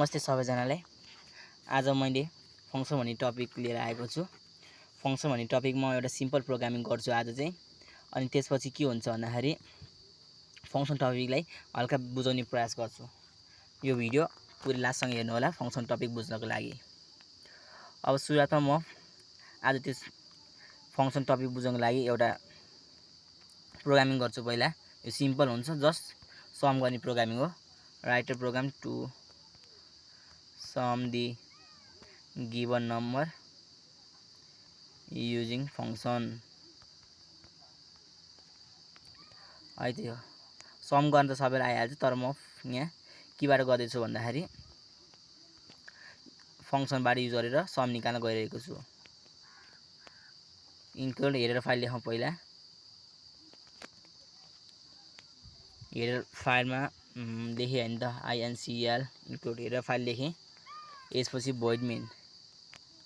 नमस्ते सबैजनालाई। आज मैले फंक्सन भन्ने टपिक लिएर आएको छु। फंक्सन भन्ने टपिक म एउटा सिम्पल प्रोग्रामिङ गर्छु आज चाहिँ। अनि त्यसपछि के हुन्छ भन्दाखेरि फंक्सन टपिकलाई हल्का बुझाउने प्रयास गर्छु। यो भिडियो पुरै लास्टसम्म हेर्नु होला फंक्सन टपिक बुझ्नको लागि। अब सुरुवातमा म आज त्यस फंक्सन टपिक बुझ्नको लागि एउटा प्रोग्रामिङ गर्छु। पहिला यो सिम्पल हुन्छ, जस्ट सम गर्ने प्रोग्रामिङ हो। Write a program to sum the given number using function। है त यो सम गर्न त सबैलाई आइहाल्छ, तर म यहाँ केबाट गर्दैछु भन्दाखेरि फंक्सनबाट युज गरेर सम निकाल्न गइरहेको छु। इन्क्लुड हेरेर फाइल लेखौँ। पहिला हेडर फाइलमा लेखेँ हैन त, incl इन्क्लुड हेरेर फाइल लेखेँ। यसपछि void main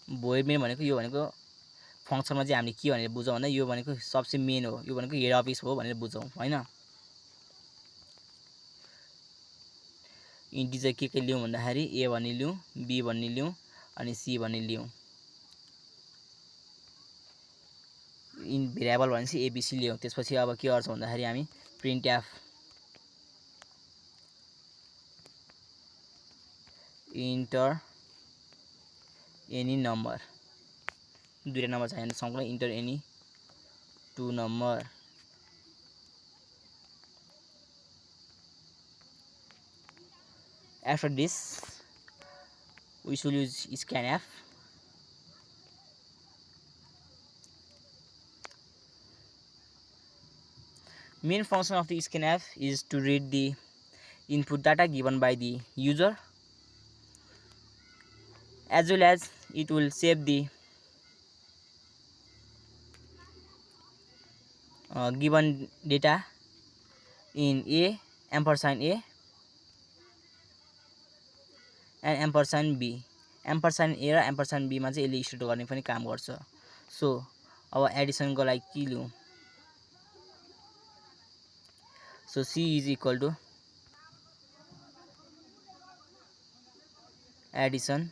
भनेको यो भनेको फंक्सनमा चाहिँ हामीले के भनेर बुझौँ भन्दा यो भनेको सबसे मेन हो, यो भनेको हेड अफिस हो भनेर बुझौँ हैन। इन्टिजर के लिउँ भन्दाखेरि a भन्ने लिउँ, b भन्ने लिउँ अनि c भन्ने लिउँ। इन भेरिएबल भनेपछि abc लिउँ। त्यसपछि अब के गर्छौँ भन्दाखेरि हामी printf enter any number, दुईटा नम्बर चाहिन्छ सँगै, enter any two number। After this we should use scanf। Main function of the scanf is to read the input data given by the user, as well as it will save the given data in a, ampersand a and ampersand b। ampersand a र ampersand b मा चाहिँ यसले store गर्ने पनि काम गर्छ। So अब एडिसनको लागि के लिउँ? So c is equal to addition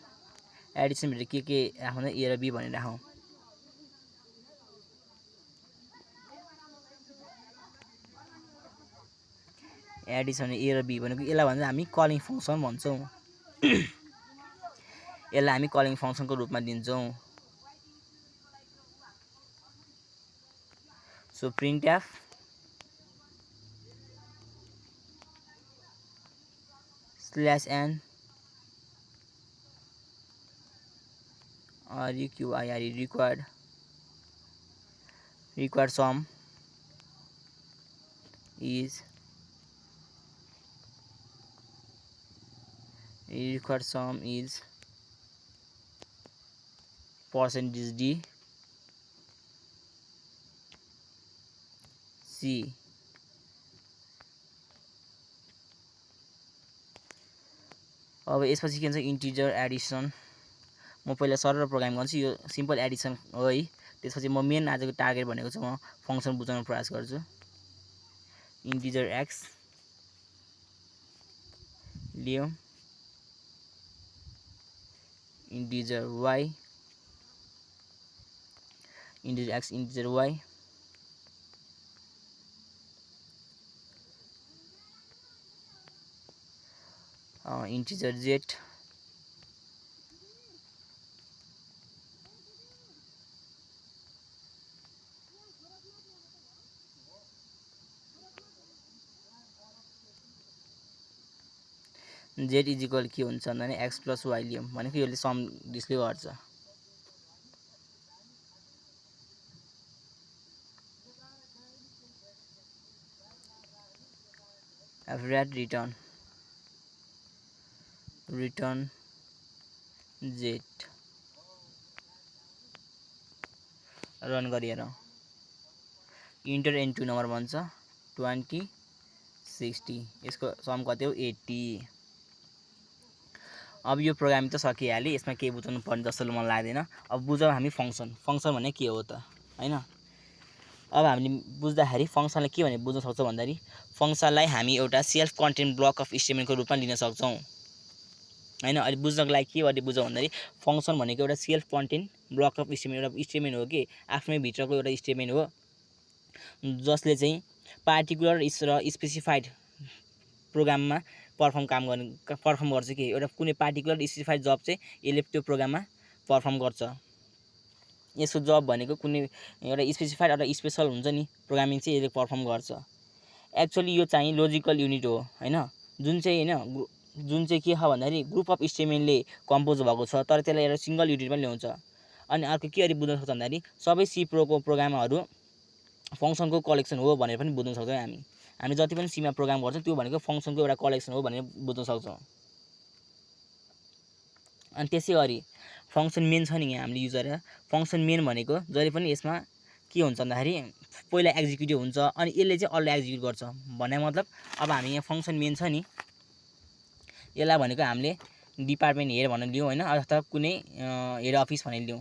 भित्र के राखौँ त a र b भनेर राखौँ। एडिसन a र b भनेको यसलाई भन्छ हामी कलिङ फंक्सन भन्छौँ। यसलाई हामी कलिङ फंक्सनको रूपमा दिन्छौँ। So printf /n required sum is %d c। अब यसपछि के हुन्छ इन्टिजर एडिसन। म पहिला सरल प्रोग्राम गर्छु, यो सिम्पल एडिसन हो है। त्यसपछि म मेन आजको टार्गेट भनेको चाहिँ म फंक्सन बुझाउन प्रयास गर्छु। इन्टिजर x लियौँ, integer y, integer x, integer y, integer z, z is equal के हुन्छ भने x + y लियौँ भनेको यसले सम डिस्प्ले गर्छ। After that return z। Run गरेर इन्टर एन टू नम्बर भन्छ 20 60, यसको सम कति हो 80। अब यो प्रोग्रामिङ त सकिहाल्यो, यसमा केही बुझाउनु पर्ने जस्तो मलाई लाग्दैन। अब बुझौँ हामी फंक्सन भने के हो त हैन। अब हामीले बुझ्दाखेरि फंक्सनलाई के भनेर बुझ्न सक्छौँ भन्दाखेरि फंक्सनलाई हामी एउटा सेल्फ कन्टेन्ट ब्लक अफ स्टेटमेन्टको रूपमा लिन सक्छौँ। हैन। अहिले बुझ्नको लागि के गरी बुझौँ भन्दाखेरि फङ्सन भनेको एउटा self content block of statement, एउटा स्टेटमेन्ट हो कि आफ्नै भित्रको एउटा स्टेटमेन्ट हो जसले चाहिँ पार्टिकुलर र स्पेसिफाइड प्रोग्राममा पर्फर्म गर्छ कि एउटा कुनै पार्टिकुलर स्पेसिफाइड जब चाहिँ यसले त्यो प्रोग्राममा पर्फर्म गर्छ। यसको जब भनेको कुनै एउटा स्पेसिफाइड एउटा स्पेसल हुन्छ नि प्रोग्रामिङ चाहिँ यसले पर्फर्म गर्छ। एक्चुअली यो चाहिँ लोजिकल युनिट हो हैन, जुन चाहिँ के छ भन्दाखेरि ग्रुप अफ स्टेटमेन्टले कम्पोज भएको छ, तर त्यसलाई एउटा सिंगल युनिट पनि ल्याउँछ। अनि अर्को के गरी बुझ्न सक्छ भन्दाखेरि सबै सी प्रोग्रामहरू फङ्सनको कलेक्सन हो भनेर पनि बुझ्न सक्छौँ हामी जति पनि सीमा प्रोग्राम गर्छौँ त्यो भनेको फङ्सनको एउटा कलेक्सन हो भनेर बुझ्न सक्छौँ। अनि त्यसै गरी फङ्सन मेन छ नि यहाँ हामीले युज गरेर फङ्सन मेन भनेको जहिले पनि यसमा के हुन्छ भन्दाखेरि पहिला एक्जिक्युटिभ हुन्छ अनि यसले चाहिँ अरूलाई एक्जिक्युट गर्छ भन्ने मतलब अब हामी यहाँ फङ्सन मेन छ नि यसलाई भनेको हामीले डिपार्टमेन्ट हेड भनेर लियौँ हैन, अथवा कुनै हेड अफिस भनेर लियौँ।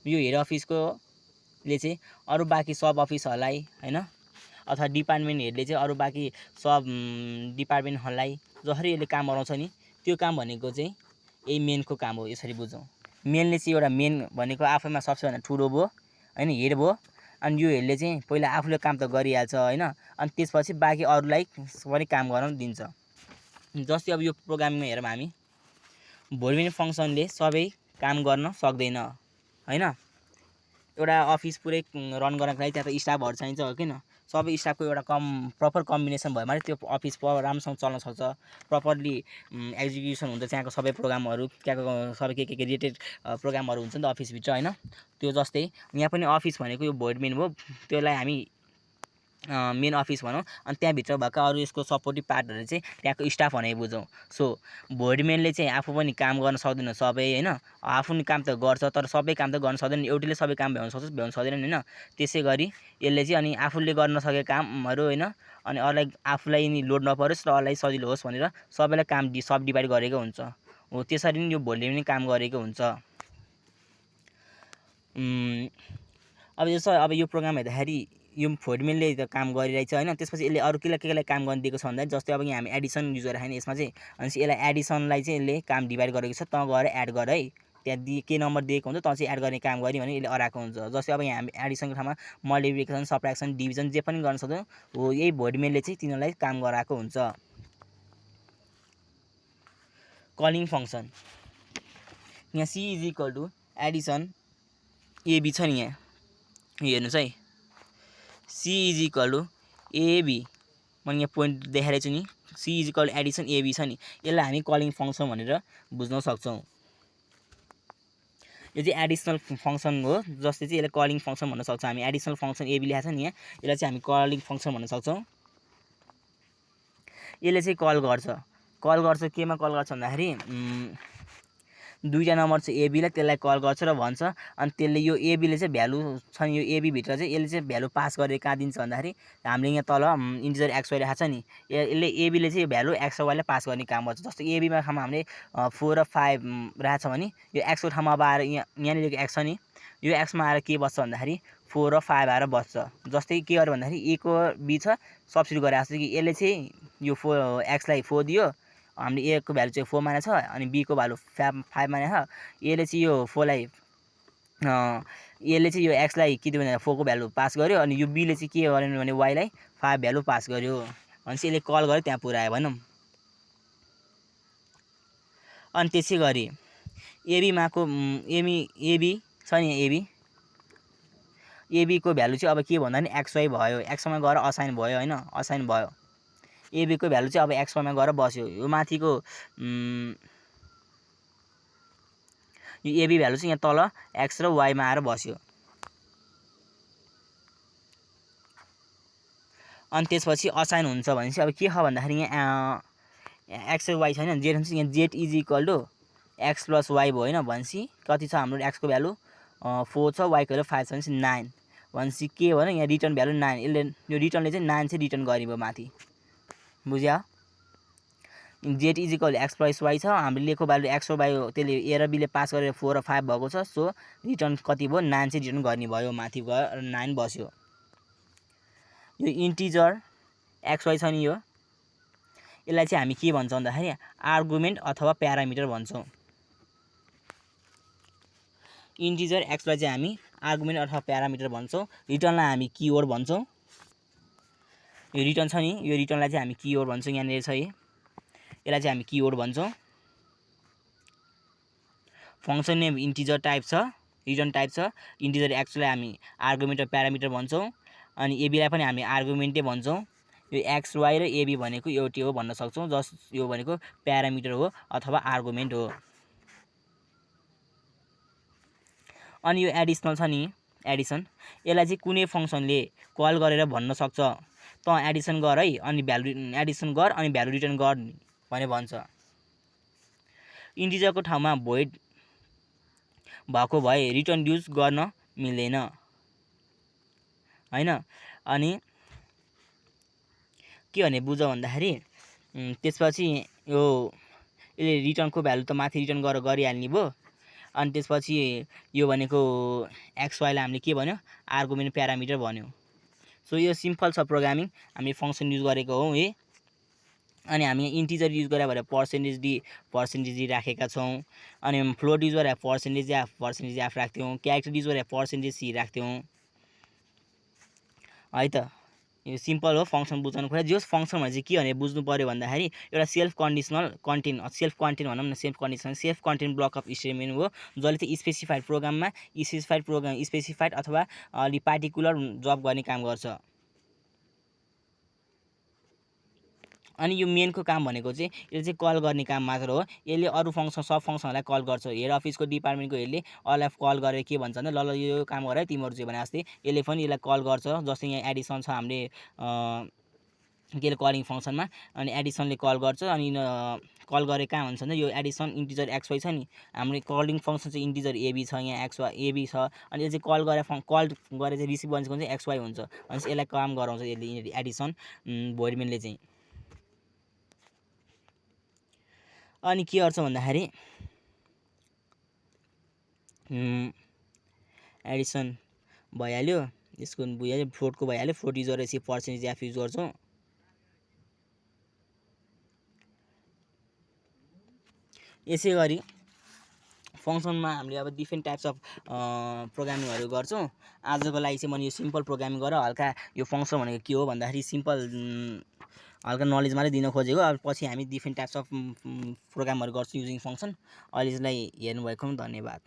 यो हेड अफिसकोले चाहिँ अरू बाँकी सब अफिसहरूलाई हैन, अथवा डिपार्टमेन्ट हेडले चाहिँ अरू बाँकी सब डिपार्टमेन्टहरूलाई जसरी यसले काम गराउँछ नि त्यो काम भनेको चाहिँ यही मेनको काम हो। यसरी बुझौँ, मेनले चाहिँ एउटा मेन भनेको आफैमा सबैभन्दा ठुलो भयो हैन, हेड भयो। अनि यो हेडले चाहिँ पहिला आफूले काम त गरिहाल्छ हैन, अनि त्यसपछि बाँकी अरूलाई पनि काम गराउन दिन्छ। जस्तै अब यो प्रोग्रामिङमा हेरौँ हामी भोलिमिन फङ्सनले सबै काम गर्न सक्दैन हैन। एउटा अफिस पुरै रन गर्नको लागि त्यहाँ त स्टाफहरू चाहिन्छ हो किन, सबै स्टाफको एउटा प्रपर कम्बिनेसन भयो भने त्यो अफिस राम्रोसँग चल्न सक्छ, प्रपरली एक्जिक्युसन हुन्छ त्यहाँको सबै प्रोग्रामहरू, त्यहाँको सबै के रिलेटेड प्रोग्रामहरू हुन्छ नि त अफिसभित्र हैन। त्यो जस्तै यहाँ पनि अफिस भनेको यो भोइड मेन हो, त्यसलाई हामी मेन अफिस भनौँ। अनि त्यहाँभित्र भएका अरू यसको सपोर्टिभ पार्टहरू चाहिँ त्यहाँको स्टाफ भनेर बुझौँ। सो भोइड मेनले चाहिँ आफू पनि काम गर्न सक्दैन सबै हैन, आफू नि काम त गर्छ तर सबै काम त गर्न सक्दैन, एउटैले सबै काम भ्याउन सक्दैन हैन। त्यसै गरी यसले चाहिँ अनि आफूले गर्न सकेको कामहरू हैन अनि अरूलाई आफूलाई नि लोड नपरोस् र अरूलाई सजिलो होस् भनेर सबैलाई काम सब डिभाइड गरेको हुन्छ हो। त्यसरी नै यो भोइडले पनि काम गरेको हुन्छ। अब यो प्रोग्राम हेर्दाखेरि यो भोइड मेनले त काम गरिरहेछ हैन, त्यसपछि यसले अरू केलाई काम गर्न दिएको छ भन्दा जस्तै अब यहाँ हामी एडिसन युज गरेर हैन यसमा चाहिँ, अनि यसलाई एडिसनलाई चाहिँ यसले काम डिभाइड गरेको छ, त गएर एड गर है, त्यहाँ के नम्बर दिएको हुन्छ त चाहिँ एड गर्ने काम गर्ने भने यसले अराएको हुन्छ। जस्तै अब यहाँ हामी एडिसनको ठाउँमा मल्टिप्लिकेसन, सबट्र्याक्सन, डिभिजन जे पनि गर्न सक्छौँ हो, यही भोइड मेनले चाहिँ तिनीहरूलाई काम गराएको हुन्छ। कलिङ फङ्सन यहाँ C is equal to addition AB छ नि, यहाँ हेर्नुहोस् है, C is equal to AB, मैले यहाँ पोइन्ट देखाइरहेको छु नि, C is equal to addition AB छ नि, यसलाई हामी कलिङ फङ्सन भनेर बुझ्न सक्छौँ। यो चाहिँ एडिसनल फङ्सन हो जसले चाहिँ यसलाई कलिङ फङ्सन भन्न सक्छौँ हामी। एडिसनल फङ्सन एबी लेखेको छ नि यहाँ, यसलाई चाहिँ हामी कलिङ फङ्सन भन्न सक्छौँ। यसले चाहिँ कल गर्छ केमा कल गर्छ भन्दाखेरि दुईवटा नम्बर चाहिँ एबीलाई त्यसलाई कल गर्छ र भन्छ, अनि त्यसले यो एबीले चाहिँ भ्यालु छ नि यो एबी भित्र चाहिँ यसले चाहिँ भ्यालु पास गरेर कहाँ दिन्छ भन्दाखेरि हामीले यहाँ तल इन्टिजर एक्स वाई राखेको छ नि, यसले एबीले चाहिँ भ्यालु एक्स र वाईलाई पास गर्ने काम गर्छ। जस्तो एबीमा ठाउँमा हामीले 4 र 5 राखेको छ भने यो एक्सको ठाउँमा अब आएर यहाँनिर एक्स छ नि, यो एक्समा आएर के बस्छ भन्दाखेरि 4 र 5 आएर बस्छ। जस्तै के गर्यो भन्दाखेरि ए को बी छ सब्स्टिट्युट गरेर आएको छ कि यसले चाहिँ यो एक्सलाई 4 दियो, हामीले ए को भ्यालु चाहिँ 4 मानेको छ अनि बी को भ्यालु 5 मानेको छ, यसले चाहिँ यो 4 लाई यसले चाहिँ यो एक्सलाई के दियो भने 4 को भ्यालु पास गर्यो, अनि यो बीले चाहिँ के गर्यो भने वाईलाई 5 भ्यालु पास गर्यो, भनेपछि यसले कल गर्यो त्यहाँ पुऱ्यायो भनौँ। अनि त्यसै गरी एबीमाको एबी छ नि, एबीको भ्यालु चाहिँ अब के भन्दा नि एक्स वाई भयो, एक्समा गएर असाइन भयो हैन, असाइन भयो। एबीको भ्यालु चाहिँ अब एक्स वाईमा गएर बस्यो, यो माथिको यो एबी भ्यालु चाहिँ यहाँ तल एक्स र वाईमा आएर बस्यो। अनि त्यसपछि असाइन हुन्छ भनेपछि अब के छ भन्दाखेरि यहाँ एक्स र वाई छैन, जेड हुन्छ, यहाँ Z is equal to X plus Y भयो हैन, भनेपछि कति छ हाम्रो एक्सको भ्यालु 4 छ, वाईको भ्यालु 5 छ भनेपछि 9, भनेपछि के भयो यहाँ रिटर्न भ्यालु 9, यसले यो रिटर्नले चाहिँ 9 चाहिँ रिटर्न गर्ने भयो माथि, बुझ्या। Z is equal X plus Y छ, हामीले लिएको भ्यालु एक्स र वाई हो, त्यसले ए र बीले पास गरेर 4 र 5 भएको छ, सो रिटर्न कति भयो 9 चाहिँ रिटर्न गर्ने भयो, माथि गयो 9 बस्यो। यो इन्टिजर एक्स वाई छ नि, यो यसलाई चाहिँ हामी के भन्छौँ भन्दाखेरि आर्गुमेन्ट अथवा प्यारामिटर भन्छौँ। इन्टिजर एक्सलाई चाहिँ हामी आर्गुमेन्ट अथवा प्यारामिटर भन्छौँ। रिटर्नलाई हामी किवर्ड भन्छौँ। यो रिटर्न छ नि, यो रिटर्नलाई चाहिँ हामी किवर्ड भन्छौँ। यहाँनिर छ यसलाई चाहिँ हामी किवर्ड भन्छौँ। फङ्सन नेम इन्टिजर टाइप छ, रिटर्न टाइप छ। इन्टिजर एक्सलाई हामी आर्गुमेन्ट र प्यारामिटर भन्छौँ। अनि एबीलाई पनि हामी आर्गुमेन्टै भन्छौँ। यो एक्स वाई र एबी भनेको एउटै हो भन्न सक्छौँ। यो भनेको प्यारामिटर हो अथवा आर्गुमेन्ट हो। अनि यो एडिसनल छ नि, एडिसन, यसलाई चाहिँ कुनै फङ्सनले कल गरेर भन्न सक्छ त एडिसन गर है, अनि भ्यालु एडिसन गर अनि भ्यालु रिटर्न गर भने भन्छ। इन्टिजरको ठाउँमा भोइड भएको भए रिटर्न युज गर्न मिल्दैन हैन। अनि के भने बुझ भन्दाखेरि त्यसपछि यो यसले रिटर्नको भ्यालु त माथि रिटर्न गरेर गरिहाल्ने भयो। अनि त्यसपछि यो भनेको एक्स वाईलाई हामीले के भन्यो, आर्गुमेन्ट प्यारामिटर भन्यो। सो यो सिम्पल छ प्रोग्रामिङ, हामी फङ्सन युज गरेको हौँ है। अनि हामी इन्टिजर युज गरेर भएर पर्सेन्टेज डी राखेका छौँ। अनि फ्लोट युज गरेर पर्सेन्टेज एफ राख्थ्यौँ। क्यारेक्टर युज गरेर पर्सेन्टेज सी राख्थ्यौँ है त। यो सिम्पल हो फङ्सन बुझ्नु खोइ। जस फङ्सन भने चाहिँ के भने बुझ्नु पऱ्यो भन्दाखेरि एउटा सेल्फ कन्टेन्ट भनौँ न, self content block of statement हो, जसले चाहिँ स्पेसिफाइड अथवा अलि पार्टिकुलर जब गर्ने काम गर्छ। अनि यो मेनको काम भनेको चाहिँ यसले चाहिँ कल गर्ने काम मात्र हो। यसले अरू फङ्सन सब फङ्सनहरूलाई कल गर्छ। हेड अफिसको डिपार्टमेन्टको हेडले अरूलाई कल गरेर के भन्छ भने ल यो काम गर है तिमीहरू चाहिँ भने जस्तै यसले पनि यसलाई कल गर्छ। जस्तै यहाँ एडिसन छ हामीले के कलिङ फङ्सनमा, अनि एडिसनले कल गर्छ। अनि कल गरे कहाँ हुन्छ भने यो एडिसन इन्टिजर एक्स वाई छ नि, हाम्रो कलिङ फङ्सन चाहिँ इन्टिजर एबी छ, यहाँ एक्स वाई एबी छ। अनि यो चाहिँ कल गरेर चाहिँ रिसिभ गर्ने चाहिँ एक्स वाई हुन्छ। अनि यसलाई काम गराउँछ यसले एडिसन भोइडमेनले चाहिँ। अनि के गर्छ भन्दाखेरि एडिसन भइहाल्यो, यसको भइहाल्यो, फ्लोटको भइहाल्यो। फ्लोट युज गरेर चाहिँ पर्सेन्टेज एफ युज गर्छौँ। यसै गरी फङ्सनमा हामीले अब डिफ्रेन्ट टाइप्स अफ प्रोग्रामिङहरू गर्छौँ। आजको लागि चाहिँ मैले यो सिम्पल प्रोग्रामिङ गरेर हल्का यो फङ्सन भनेको के हो भन्दाखेरि सिम्पल हल्का नलेज मात्रै दिन खोजेको। अब पछि हामी डिफ्रेन्ट टाइप्स अफ प्रोग्रामहरू गर्छौँ युजिङ फङ्सन। अहिलेलाई हेर्नुभएकोमा धन्यवाद।